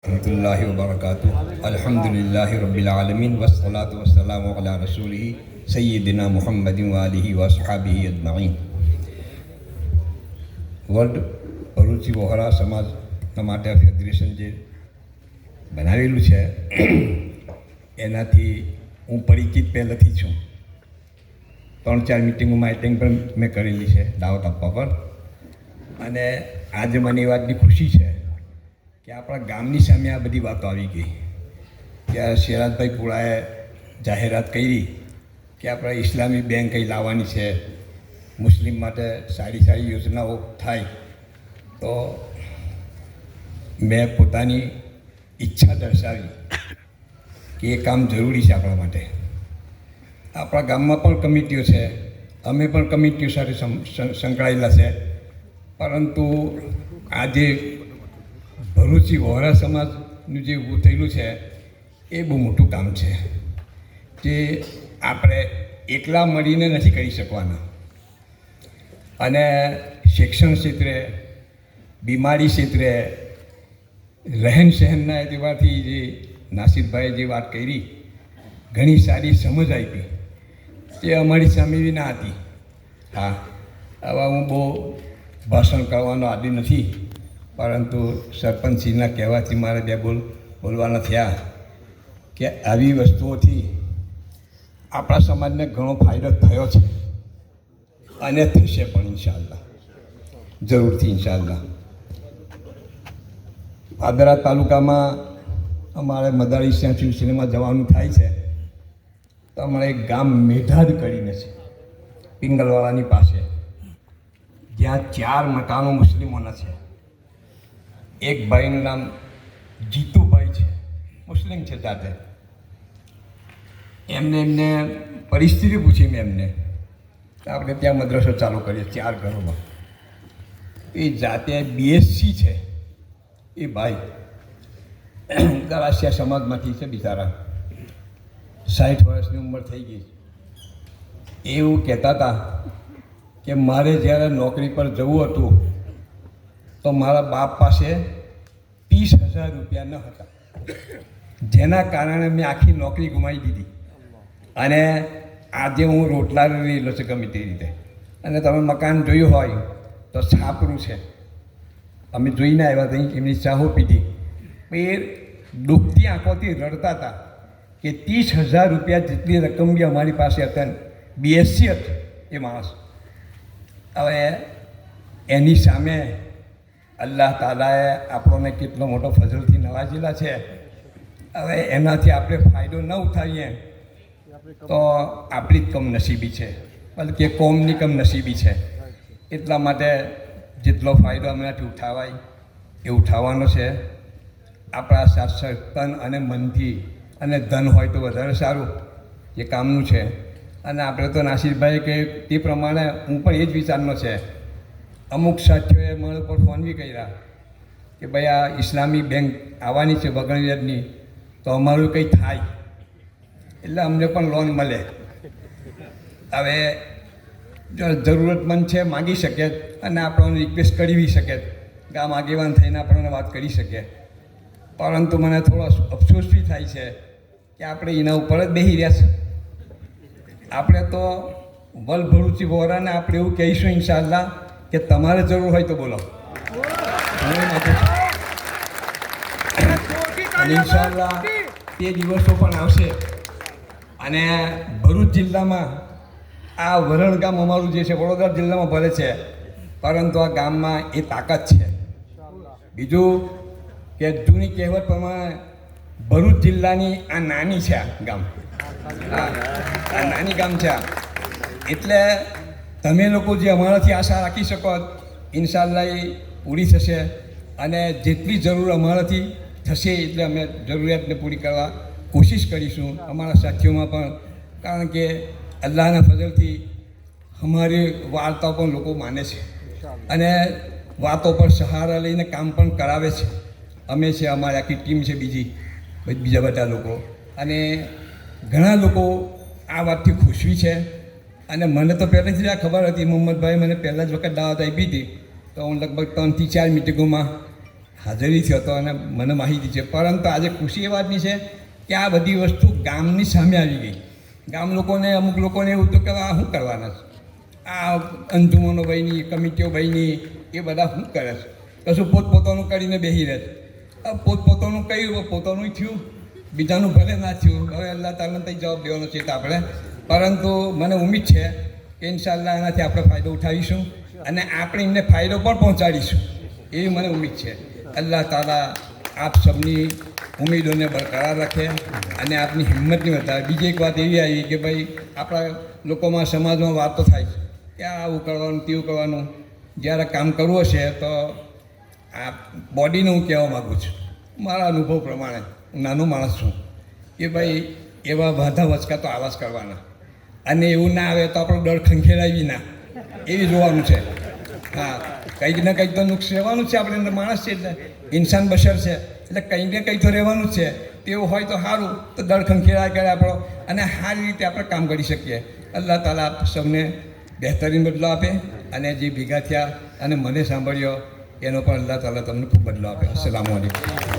रहमतुल्लाहि व बरकातुहू अल्हम्दुलिल्लाहि रब्बिल आलमीन वस्सलातु वस्सलामु अला रसूलिही सय्यिदिना मुहम्मदिन व आलिहि व अस्हाबिही अजमाईन। વર્લ્ડ ભરૂચી વહોરા સમાજના માટે ફેડરેશન જે બનાવેલું છે એનાથી હું પરિચિત પહેલેથી છું. 3-4 મિટિંગોમાં એટેન્ડ પણ મેં કરેલી છે દાવત આપવા પર. અને આજે મને એ વાતની ખુશી છે કે આપણા ગામની સામે આ બધી વાતો આવી ગઈ કે શેરાજભાઈ પુરાએ જાહેરાત કરી કે આપણે ઇસ્લામી બેંક કંઈ લાવવાની છે, મુસ્લિમ માટે સારી સારી યોજનાઓ થાય. તો મેં પોતાની ઈચ્છા દર્શાવી કે એ કામ જરૂરી છે આપણા માટે. આપણા ગામમાં પણ કમિટીઓ છે, અમે પણ કમિટીઓ સાથે સંકળાયેલા છે. પરંતુ આજે ભરૂચી વહોરા સમાજનું જે ઊભું થયેલું છે એ બહુ મોટું કામ છે જે આપણે એકલા મળીને નથી કરી શકવાના. અને શિક્ષણ ક્ષેત્રે, બીમારી ક્ષેત્રે, રહેન સહેનના એતબારથી જે નાસિરભાઈએ જે વાત કરી ઘણી સારી સમજ આપી તે અમારી સામે બી ના હતી. હા, હવે હું બહુ ભાષણ કરવાનો આદી નથી, પરંતુ સરપંચશ્રીના કહેવાથી મારે બે બોલવાના થયા કે આવી વસ્તુઓથી આપણા સમાજને ઘણો ફાયદો થયો છે અને થશે પણ ઇન્શાઅલ્લાહ, જરૂરથી ઇન્શાઅલ્લાહ. પાદરા તાલુકામાં અમારે મદારી સિલસિલામાં જવાનું થાય છે તો અમારે એક ગામ મેઢાદ કરીને છે પિંગલવાળાની પાસે, જ્યાં 4 મકાનો મુસ્લિમોના છે. એક ભાઈનું નામ જીતુભાઈ છે, મુસ્લિમ છે. સાથે એમને પરિસ્થિતિ પૂછી મેં એમને, આપણે ત્યાં મદ્રસો ચાલુ કરીએ 4 ઘરોમાં. એ જાતે બીએસસી છે. એ ભાઈ ગરાસિયા સમાજમાંથી છે, બિચારા 60 વર્ષની ઉંમર થઈ ગઈ. એવું કહેતા હતા કે મારે જ્યારે નોકરી પર જવું હતું તો મારા બાપ પાસે 30,000 રૂપિયા ન હતા, જેના કારણે મેં આખી નોકરી ગુમાવી દીધી. અને આજે હું રોટલા રહેલો છે ગમે તે રીતે. અને તમે મકાન જોયું હોય તો છાપરું છે, અમે જોઈને આવ્યા ત્યાં એમની ચાહો પીધી. એ દુઃખતી આંખોથી રડતા હતા કે 30,000 રૂપિયા જેટલી રકમ બી અમારી પાસે હતા. બીએસસી હતું એ માણસ. હવે એની સામે અલ્લાહ તાલાએ આપણને કેટલો મોટો ફજલથી નવાજેલા છે. હવે એનાથી આપણે ફાયદો ન ઉઠાવીએ તો આપણી જ કમનસીબી છે, બલકે કોમની કમનસીબી છે. એટલા માટે જેટલો ફાયદો હમણાંથી ઉઠાવાય એ ઉઠાવવાનો છે. આપણા શાસ્ત્ર તન અને મનથી, અને ધન હોય તો વધારે સારું, એ કામનું છે. અને આપણે તો નાસિરભાઈ કે તે પ્રમાણે હું પણ એ જ વિચારનો છે. અમુક સાથીઓએ મારા ઉપર ફોન બી કર્યા કે ભાઈ આ ઇસ્લામી બેંક આવવાની છે વગર વ્યાજની, તો અમારું કંઈ થાય એટલે અમને પણ લોન મળે. હવે જો જરૂરતમંદ છે માગી શકે અને આપણને રિક્વેસ્ટ કરી શકે, ગામ આગેવાન થઈને આપણને વાત કરી શકે. પરંતુ મને થોડો અફસોસ બી થાય છે કે આપણે એના ઉપર જ બેસી રહ્યા છે. આપણે તો વર્લ્ડ ભરૂચી વહોરાને આપણે એવું કહીશું ઇન્શાઅલ્લાહ કે તમારે જરૂર હોય તો બોલો, અને ઇન્શાઅલ્લાહ તે દિવસો પણ આવશે. અને ભરૂચ જિલ્લામાં આ વરણ ગામ અમારું જે છે વડોદરા જિલ્લામાં ભલે છે, પરંતુ આ ગામમાં એ તાકાત છે. બીજું કે જૂની કહેવત પ્રમાણે ભરૂચ જિલ્લાની આ નાની છે આ ગામ, આ નાની ગામ છે. એટલે તમે લોકો જે અમારાથી આશા રાખી શકો ઇન્શાઅલ્લાહ એ પૂરી થશે. અને જેટલી જરૂર અમારાથી થશે એટલે અમે જરૂરિયાતને પૂરી કરવા કોશિશ કરીશું, અમારા સાથીઓમાં પણ. કારણ કે અલ્લાહના ફજલથી અમારી વાર્તાઓ પણ લોકો માને છે અને વાતો પર સહારા લઈને કામ પણ કરાવે છે. અમે છે, અમારી આખી ટીમ છે, બીજા બધા લોકો. અને ઘણા લોકો આ વાતથી ખુશી છે. અને મને તો પહેલેથી આ ખબર હતી, મોહમ્મદભાઈ મને પહેલાં જ વખત દાવત આપી હતી, તો હું લગભગ 3 થી 4 મિટિંગોમાં હાજરી થયો હતો અને મને માહિતી છે. પરંતુ આજે ખુશી એ વાતની છે કે આ બધી વસ્તુ ગામની સામે આવી ગઈ. ગામ લોકોને, અમુક લોકોને એવું હતું કે આ શું કરવાના છે, આ અંજુમનો ભાઈની, કમિટીઓ ભાઈની, એ બધા શું કરે છે, કશું પોતપોતાનું કરીને બેસી રહે છે. પોતપોતાનું કહ્યું, પોતાનું થયું, બીજાનું ભલે ના થયું. હવે અલ્લાહ તાલાને તઈ જવાબ દેવાનો છે આપણે. પરંતુ મને ઉમ્મીદ છે કે ઇન્શાઅલ્લાહ એનાથી આપણે ફાયદો ઉઠાવીશું અને આપણે એમને ફાયદો પણ પહોંચાડીશું, એવી મને ઉમ્મીદ છે. અલ્લાહ તાલા આપ સૌની ઉમેદોને બરકરાર રાખે અને આપની હિંમતની વધારે. બીજી એક વાત એવી આવી કે ભાઈ આપણા લોકોમાં, સમાજમાં વાતો થાય છે કે આવું કરવાનું, તેવું કરવાનું. જ્યારે કામ કરવું હશે તો આ બોડીને હું કહેવા માગું છું, મારા અનુભવ પ્રમાણે, હું નાનો માણસ છું, કે ભાઈ એવા વાધા વચકા તો આવાજ કરવાના, અને એવું ના આવે તો આપણો ડર ખંખેરાવી ના, એવી જોવાનું છે. હા, કંઈક ને કંઈક તો નુકસ રહેવાનું છે. આપણે અંદર માણસ છે એટલે ઇન્સાન બશર છે, એટલે કંઈક ને કંઈક તો રહેવાનું જ છે. તેવું હોય તો સારું, તો ડર ખંખેરા કરે આપણો, અને સારી રીતે આપણે કામ કરી શકીએ. અલ્લાહ તાલા આપ સૌને બહેતરીન બદલો આપે, અને જે ભેગા થયા અને મને સાંભળ્યો એનો પણ અલ્લાહ તાલા તમને ખૂબ બદલો આપે. અસ્સલામુ અલૈકુમ.